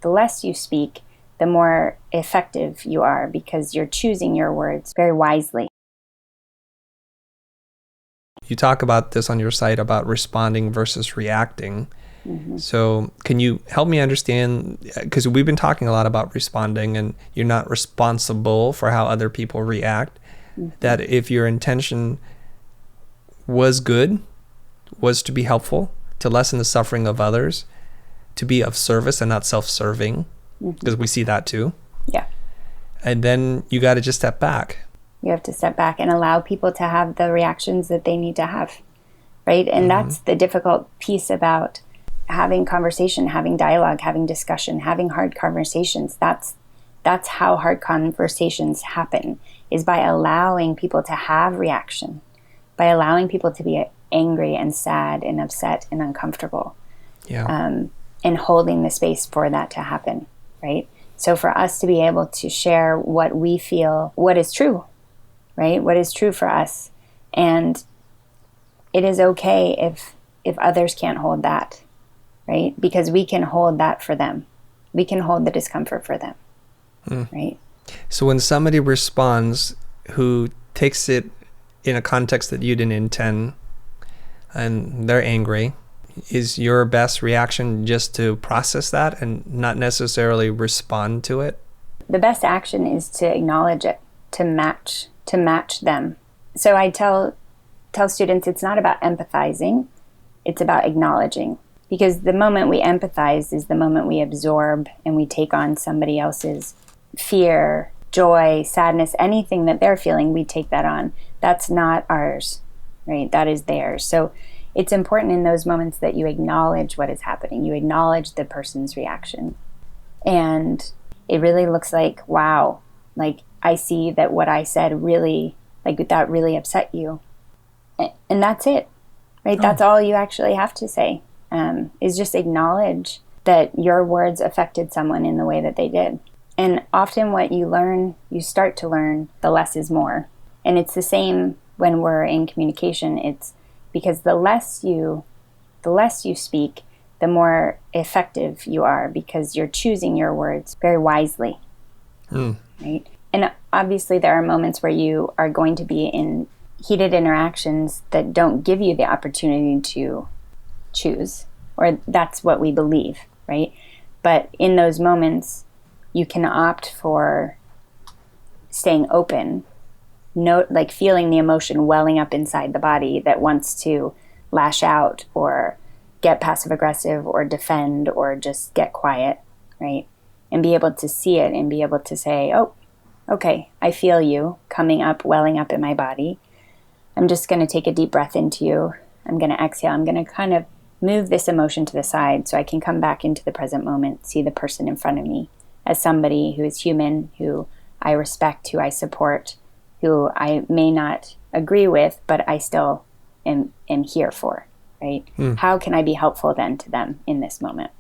the less you speak, the more effective you are because you're choosing your words very wisely. You talk about this on your site about responding versus reacting. Mm-hmm. So can you help me understand, because we've been talking a lot about responding and you're not responsible for how other people react, mm-hmm. that if your intention was good, was to be helpful, to lessen the suffering of others, to be of service and not self-serving, because we see that too. Yeah. And then you got to just step back. You have to step back and allow people to have the reactions that they need to have, right? And that's the difficult piece about having conversation, having dialogue, having discussion, having hard conversations. That's how hard conversations happen, is by allowing people to have reaction, by allowing people to be angry and sad and upset and uncomfortable, and holding the space for that to happen, right? So for us to be able to share what we feel, what is true, right? What is true for us. And it is okay if others can't hold that, right? Because we can hold that for them. We can hold the discomfort for them, right? So when somebody responds who takes it in a context that you didn't intend and they're angry, is your best reaction just to process that and not necessarily respond to it? The best action is to acknowledge it, to match them. So I tell students it's not about empathizing, it's about acknowledging. Because the moment we empathize is the moment we absorb and we take on somebody else's fear, joy, sadness, anything that they're feeling, we take that on. That's not ours, right? That is theirs. So it's important in those moments that you acknowledge what is happening. You acknowledge the person's reaction. And it really looks like, wow, like I see that what I said really, like that really upset you. And that's it, right? That's all you actually have to say, is just acknowledge that your words affected someone in the way that they did. And often what you start to learn, the less is more. And it's the same when we're in communication. It's because the less you speak, the more effective you are because you're choosing your words very wisely, right? And obviously there are moments where you are going to be in heated interactions that don't give you the opportunity to choose, or that's what we believe, right? But in those moments, you can opt for staying open, like feeling the emotion welling up inside the body that wants to lash out or get passive aggressive or defend or just get quiet, right? And be able to see it and be able to say, oh, okay, I feel you coming up, welling up in my body. I'm just going to take a deep breath into you. I'm going to exhale. I'm going to kind of move this emotion to the side so I can come back into the present moment, see the person in front of me as somebody who is human, who I respect, who I support, who I may not agree with, but I still am here for, right? How can I be helpful then to them in this moment?